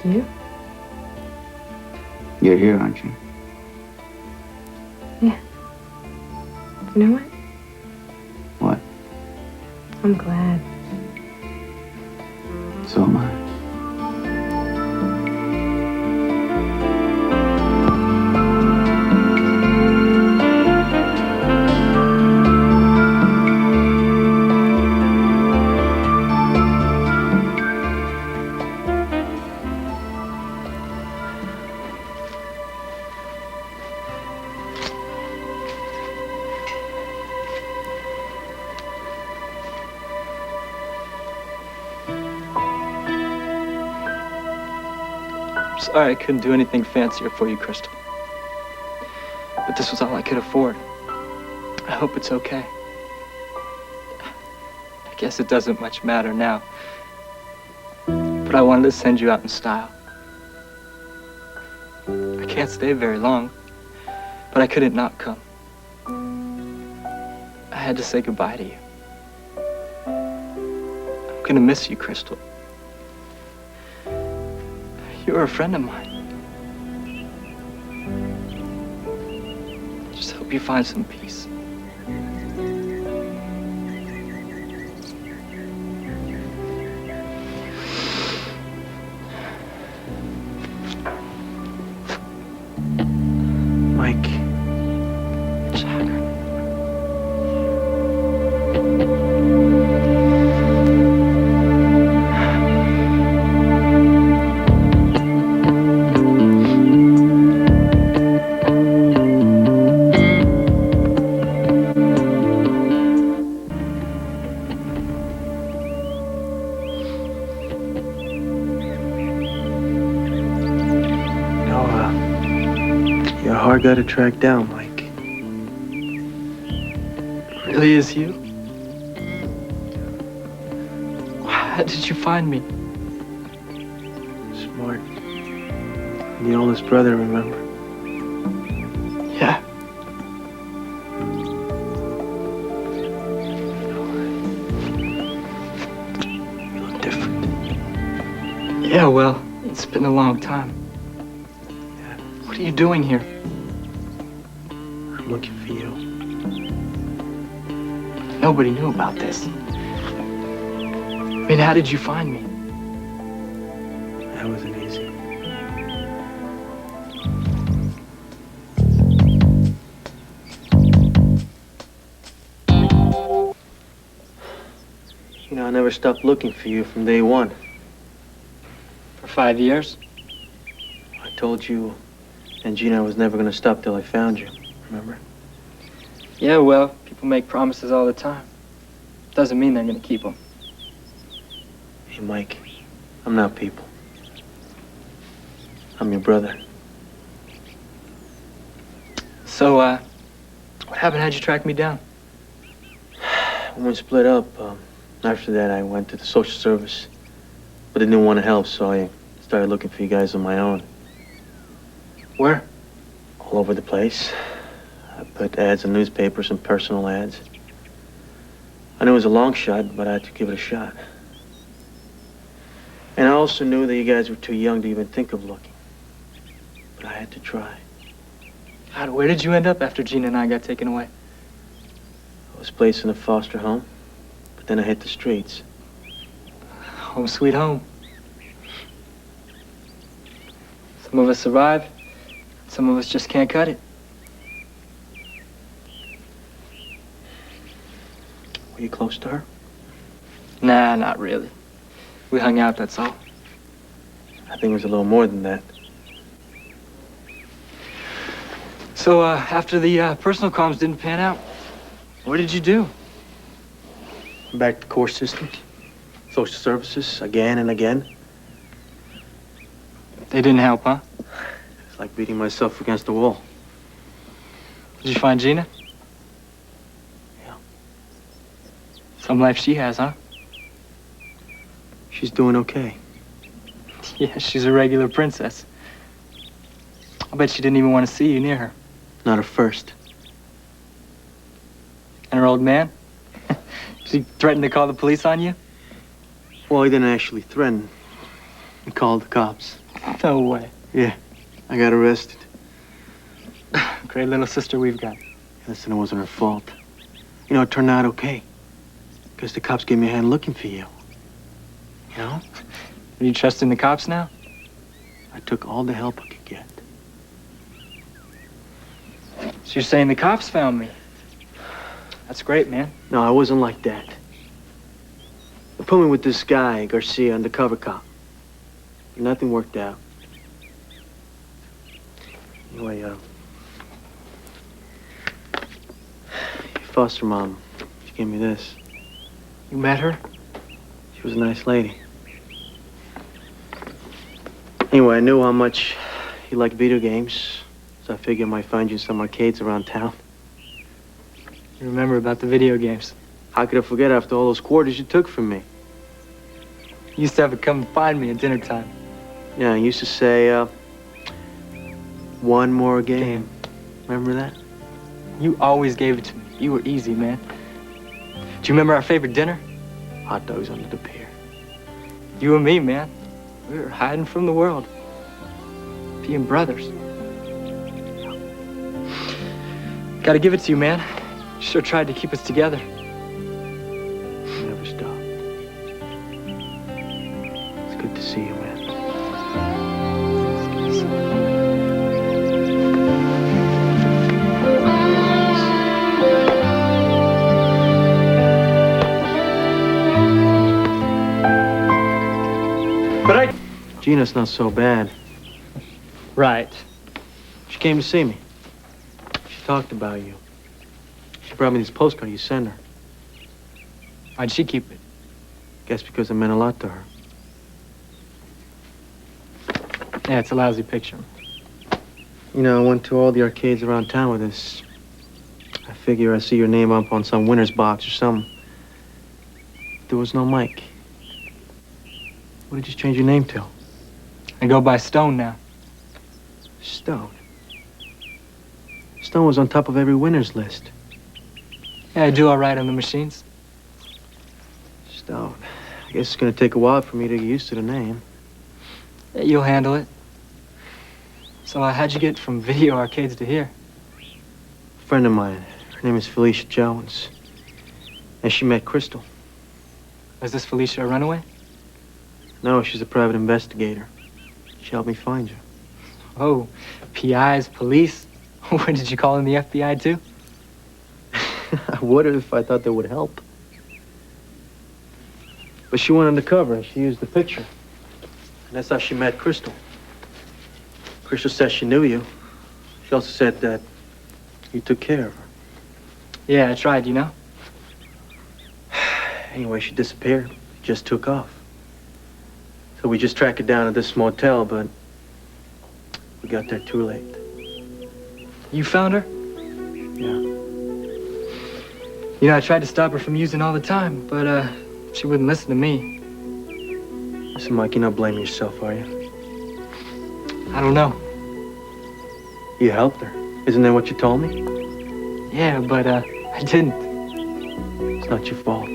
do. You're here, aren't you? Yeah. You know what? What? I'm glad. So am I. Sorry I couldn't do anything fancier for you, Crystal. But this was all I could afford. I hope it's okay. I guess it doesn't much matter now. But I wanted to send you out in style. I can't stay very long, but I couldn't not come. I had to say goodbye to you. I'm gonna miss you, Crystal. You were a friend of mine. Just hope you find some peace. Mike. Jagger. You're a hard guy to track down, Mike. Really is you? How did you find me? Smart. The oldest brother, remember? Yeah. You look different. Yeah, well, it's been a long time. What are you doing here? I'm looking for you. Nobody knew about this. I mean, how did you find me? That wasn't easy. You know, I never stopped looking for you from day one. For 5 years? I told you and Gina I was never going to stop till I found you, remember? Yeah, well, people make promises all the time. Doesn't mean they're gonna keep them. Hey, Mike, I'm not people. I'm your brother. So, what happened? How'd you track me down? When we split up, after that I went to the social service. But they didn't want to help, so I started looking for you guys on my own. Where? All over the place. I put ads in newspapers and personal ads. I knew it was a long shot, but I had to give it a shot. And I also knew that you guys were too young to even think of looking. But I had to try. God, where did you end up after Gina and I got taken away? I was placed in a foster home, but then I hit the streets. Home sweet home. Some of us survive. Some of us just can't cut it. Were you close to her? Nah, not really. We hung out, that's all. I think it was a little more than that. So, after the personal comms didn't pan out, what did you do? Back to court systems, social services, again and again. They didn't help, huh? It's like beating myself against the wall. Did you find Gina? Yeah. Some life she has, huh? She's doing okay. Yeah, she's a regular princess. I bet she didn't even want to see you near her. Not at first. And her old man? She threatened to call the police on you? Well, he didn't actually threaten. He called the cops. No way. Yeah, I got arrested. Great little sister we've got. Listen, it wasn't her fault. You know, it turned out okay. Because the cops gave me a hand looking for you. You know? Are you trusting the cops now? I took all the help I could get. So you're saying the cops found me? That's great, man. No, I wasn't like that. They put me with this guy, Garcia, undercover cop. But nothing worked out. Anyway, your foster mom, she gave me this. You met her? She was a nice lady. Anyway, I knew how much you liked video games, so I figured I might find you some arcades around town. You remember about the video games? How could I forget after all those quarters you took from me? You used to have to come find me at dinner time. Yeah, you used to say, one more game. Remember that? You always gave it to me. You were easy, man. Do you remember our favorite dinner? Hot dogs under the pier. You and me, man. We were hiding from the world. Being brothers. Gotta give it to you, man. You sure tried to keep us together. Never stopped. It's good to see you, man. But Gina's not so bad. Right. She came to see me. She talked about you. She brought me this postcard you sent her. Why'd she keep it? Guess because it meant a lot to her. Yeah, it's a lousy picture. You know, I went to all the arcades around town with this. I figure I see your name up on some winner's box or something. There was no Mike. What did you change your name to? I go by Stone now. Stone. Stone was on top of every winner's list. Yeah, I do all right on the machines. Stone. I guess it's gonna take a while for me to get used to the name. Yeah, you'll handle it. So how'd you get from video arcades to here? A friend of mine. Her name is Felicia Jones. And she met Crystal. Was this Felicia a runaway? No, she's a private investigator. She helped me find you. Oh, PIs, police. Where did you call in the FBI too? I would have if I thought that would help. But she went undercover and she used the picture. And that's how she met Crystal. Crystal said she knew you. She also said that you took care of her. Yeah, I tried, you know. Anyway, she disappeared. Just took off. So we just tracked her down at this motel, but we got there too late. You found her? Yeah. You know, I tried to stop her from using all the time, but she wouldn't listen to me. Listen, Mike, you're not blaming yourself, are you? I don't know. You helped her. Isn't that what you told me? Yeah, but I didn't. It's not your fault.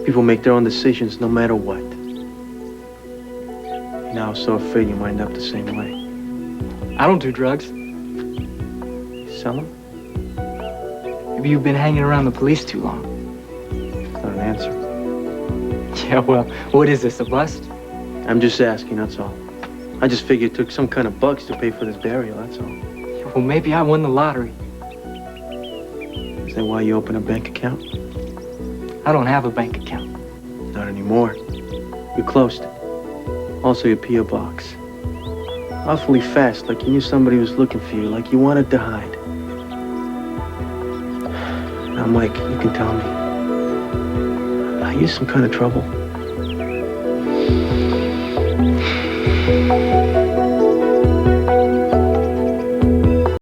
People make their own decisions no matter what. Now I'm so afraid you might end up the same way. I don't do drugs. You sell them? Maybe you've been hanging around the police too long. Not an answer. Yeah, well, what is this, a bust? I'm just asking, that's all. I just figured it took some kind of bucks to pay for this burial, that's all. Well, maybe I won the lottery. Is that why you opened a bank account? I don't have a bank account. Not anymore. You closed it. Also your P.O. box. Awfully fast, like you knew somebody was looking for you, like you wanted to hide. Now, Mike, you can tell me. Are you some kind of trouble?